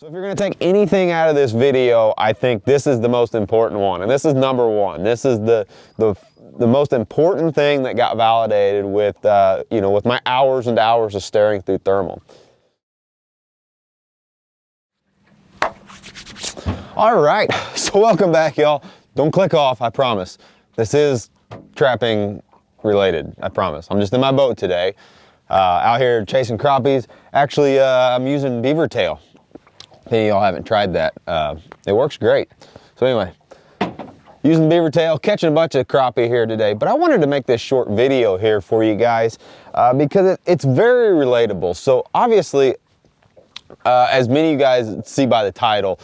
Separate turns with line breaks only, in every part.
So if you're going to take anything out of this video, I think this is the most important one, and this is number one. This is the most important thing that got validated with with my hours and hours of staring through thermal. All right, so welcome back, y'all. Don't click off, I promise. This is trapping related, I promise. I'm just in my boat today, out here chasing crappies. Actually, I'm using beaver tail. If any of y'all haven't tried that, it works great. So anyway, using beaver tail, catching a bunch of crappie here today. But I wanted to make this short video here for you guys because it's very relatable. So obviously, as many of you guys see by the title,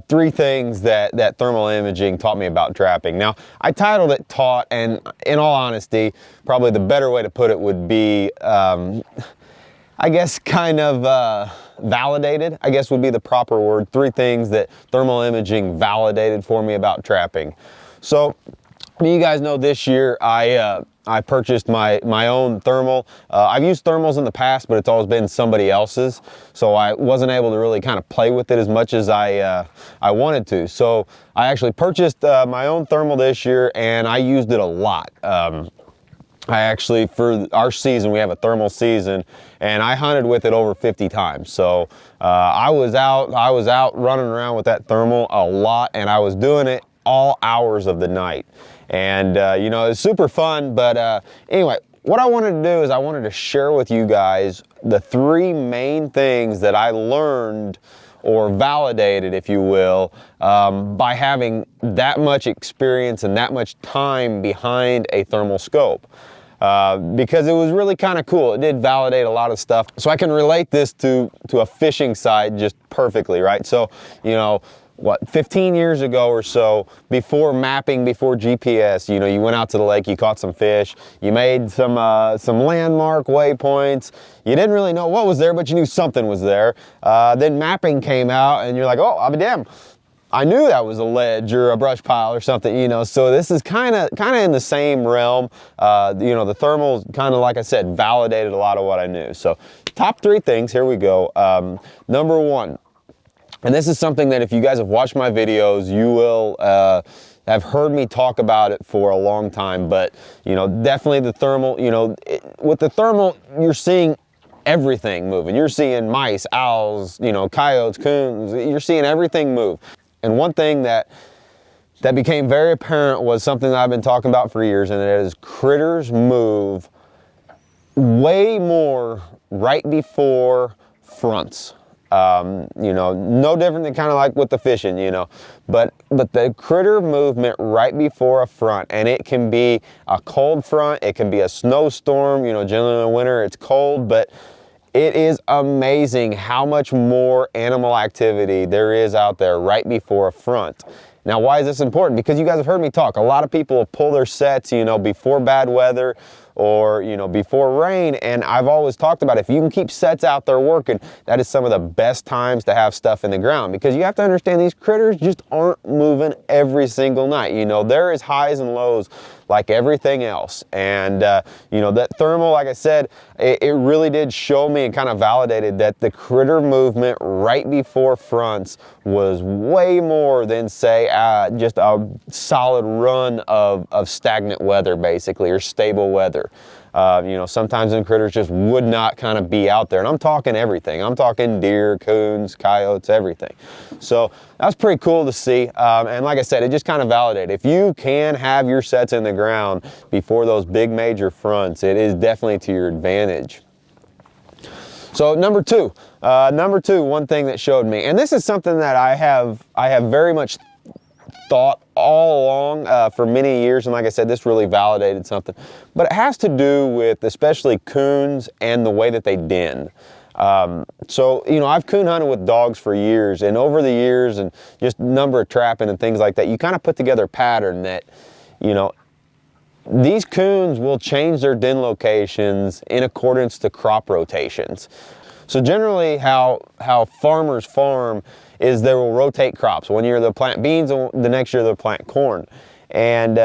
3 things that thermal imaging taught me about trapping. Now, I titled it Taught, and in all honesty, probably the better way to put it would be, I guess, kind of validated, I guess would be the proper word. 3 things that thermal imaging validated for me about trapping. So, you guys know this year I purchased my own thermal. I've used thermals in the past, but it's always been somebody else's, so I wasn't able to really kind of play with it as much as I wanted to. So I actually purchased my own thermal this year, and I used it a lot. I actually, for our season, we have a thermal season, and I hunted with it over 50 times. So I was out running around with that thermal a lot, and I was doing it all hours of the night. And it's super fun. But anyway, what I wanted to do is I wanted to share with you guys the 3 main things that I learned or validated, if you will, by having that much experience and that much time behind a thermal scope. Because it was really kind of cool. It did validate a lot of stuff. So I can relate this to a fishing side just perfectly, right? So, 15 years ago or so, before mapping, before GPS, you went out to the lake, you caught some fish, you made some landmark waypoints. You didn't really know what was there, but you knew something was there. Then mapping came out, and you're like, oh, I'll be damned. I knew that was a ledge or a brush pile or something, so this is kind of in the same realm. The thermals, kind of like I said, validated a lot of what I knew. So top 3 things, here we go. Number 1, and this is something that if you guys have watched my videos, you will have heard me talk about it for a long time, but definitely the thermal, with the thermal, you're seeing everything moving. You're seeing mice, owls, coyotes, coons, you're seeing everything move. And one thing that became very apparent was something that I've been talking about for years, and it is critters move way more right before fronts. No different than kind of like with the fishing, but the critter movement right before a front, and it can be a cold front, it can be a snowstorm, generally in the winter it's cold, but it is amazing how much more animal activity there is out there right before a front. Now, why is this important? Because you guys have heard me talk. A lot of people will pull their sets, before bad weather or, before rain. And I've always talked about if you can keep sets out there working, that is some of the best times to have stuff in the ground. Because you have to understand these critters just aren't moving every single night. There is highs and lows like everything else. And, that thermal, like I said, it really did show me and kind of validated that the critter movement right before fronts was way more than, say, just a solid run of stagnant weather, basically, or stable weather. Sometimes the critters just would not kind of be out there. And I'm talking everything. I'm talking deer, coons, coyotes, everything. So that's pretty cool to see. And like I said, it just kind of validated. If you can have your sets in the ground before those big major fronts, it is definitely to your advantage. So number two, one thing that showed me, and this is something that I have very much thought all along for many years, and like I said, this really validated something, but it has to do with especially coons and the way that they den. So I've coon hunted with dogs for years, and over the years and just number of trapping and things like that, you kind of put together a pattern that these coons will change their den locations in accordance to crop rotations. So generally how farmers farm is they will rotate crops. One year they'll plant beans, and the next year they'll plant corn. And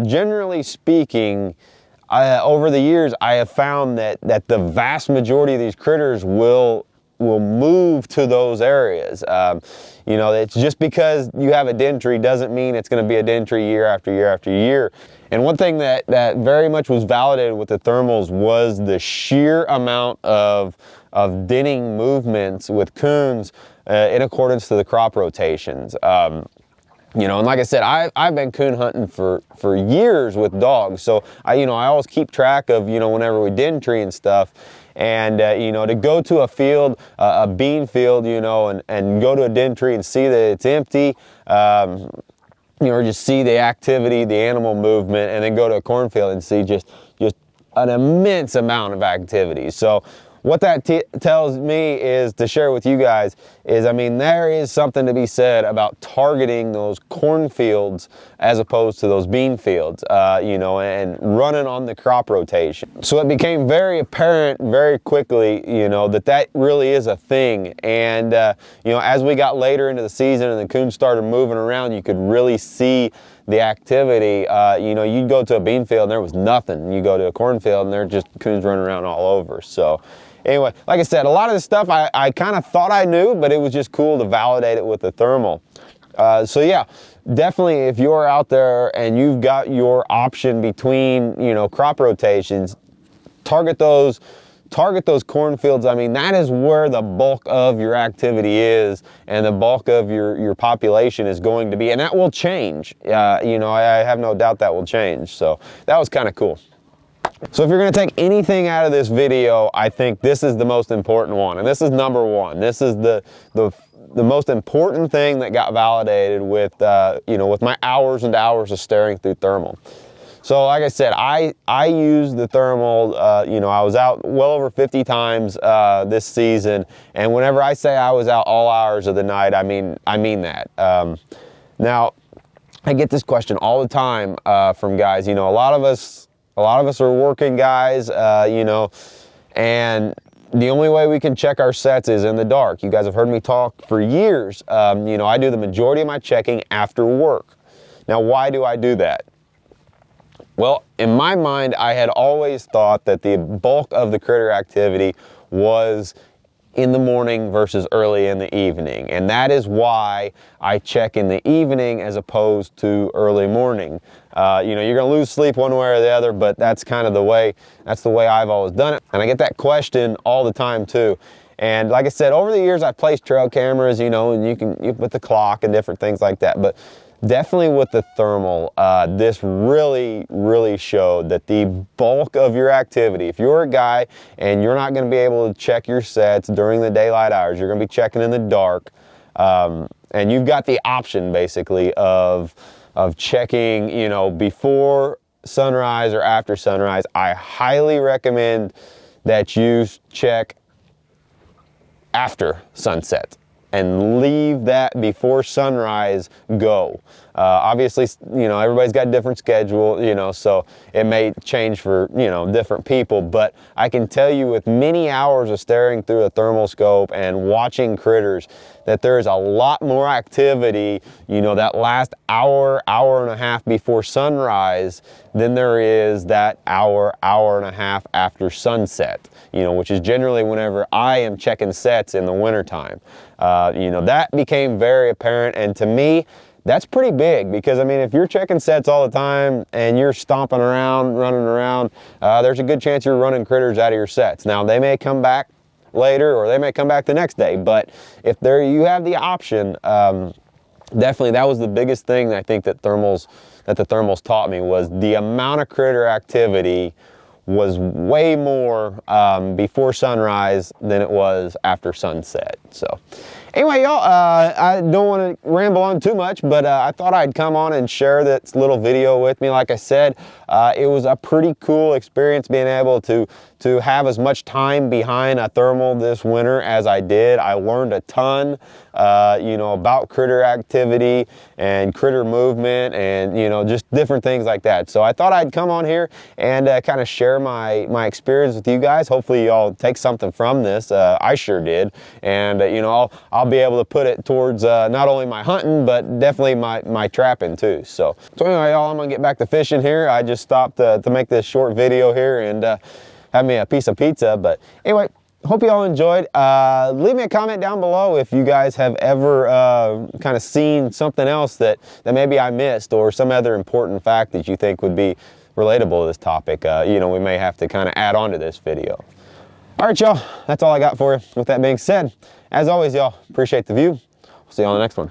generally speaking, over the years I have found that the vast majority of these critters will will move to those areas. You know, it's just because you have a den tree doesn't mean it's going to be a den tree year after year after year. And one thing that very much was validated with the thermals was the sheer amount of denning movements with coons in accordance to the crop rotations. You know, and like I said, I've been coon hunting for years with dogs, so I always keep track of, you know, whenever we den tree and stuff. And you know, to go to a field, a bean field, you know, and go to a den tree and see that it's empty, you know, or just see the activity, the animal movement, and then go to a cornfield and see just an immense amount of activity. So what that tells me is to share with you guys is, I mean, there is something to be said about targeting those cornfields as opposed to those bean fields, you know, and running on the crop rotation. So it became very apparent very quickly, you know, that really is a thing. And, you know, as we got later into the season and the coons started moving around, you could really see the activity. You know, you'd go to a bean field and there was nothing. You go to a cornfield and they're just coons running around all over. So anyway, like I said, a lot of this stuff I kind of thought I knew, but it was just cool to validate it with the thermal. So yeah, definitely if you're out there and you've got your option between, you know, crop rotations, target those cornfields. I mean, that is where the bulk of your activity is and the bulk of your population is going to be, and that will change. You know, I have no doubt that will change. So that was kind of cool. So if you're going to take anything out of this video, I think this is the most important one, and this is number one. This is the most important thing that got validated with you know, with my hours and hours of staring through thermal. So like I said, I use the thermal, you know, I was out well over 50 times this season, and whenever I say I was out all hours of the night, I mean that. Now, I get this question all the time from guys. You know, a lot of us are working guys, you know, and the only way we can check our sets is in the dark. You guys have heard me talk for years. You know, I do the majority of my checking after work. Now, why do I do that? Well, in my mind, I had always thought that the bulk of the critter activity was in the morning versus early in the evening, and that is why I check in the evening as opposed to early morning. You know, you're gonna lose sleep one way or the other, but that's kind of the way I've always done it. And I get that question all the time too. And like I said, over the years I've placed trail cameras, you know, and you put the clock and different things like that, but definitely with the thermal, this really showed that the bulk of your activity, if you're a guy and you're not going to be able to check your sets during the daylight hours, you're going to be checking in the dark, and you've got the option basically of checking, you know, before sunrise or after sunrise. I highly recommend that you check after sunset and leave that before sunrise go. Obviously, you know, everybody's got a different schedule, you know, so it may change for, you know, different people, but I can tell you with many hours of staring through a thermal scope and watching critters that there is a lot more activity, you know, that last hour and a half before sunrise than there is that hour and a half after sunset, you know, which is generally whenever I am checking sets in the wintertime. You know, that became very apparent, and to me, that's pretty big, because I mean, if you're checking sets all the time and you're stomping around, running around, there's a good chance you're running critters out of your sets. Now, they may come back later or they may come back the next day, but if you have the option, definitely that was the biggest thing that I think that the thermals taught me, was the amount of critter activity was way more before sunrise than it was after sunset. So anyway, y'all, I don't want to ramble on too much, but I thought I'd come on and share this little video with me. Like I said, it was a pretty cool experience being able to have as much time behind a thermal this winter as I did. I learned a ton, you know, about critter activity and critter movement and, you know, just different things like that. So I thought I'd come on here and kind of share my experience with you guys. Hopefully y'all take something from this. I sure did. And, you know, I'll be able to put it towards not only my hunting, but definitely my trapping too. So anyway, y'all, I'm gonna get back to fishing here. I just stopped to make this short video here and have me a piece of pizza. But anyway, hope you all enjoyed. Leave me a comment down below if you guys have ever kind of seen something else that maybe I missed, or some other important fact that you think would be relatable to this topic. You know, we may have to kind of add on to this video. All right, y'all, that's all I got for you. With that being said, as always, y'all, appreciate the view. We'll see you on the next one.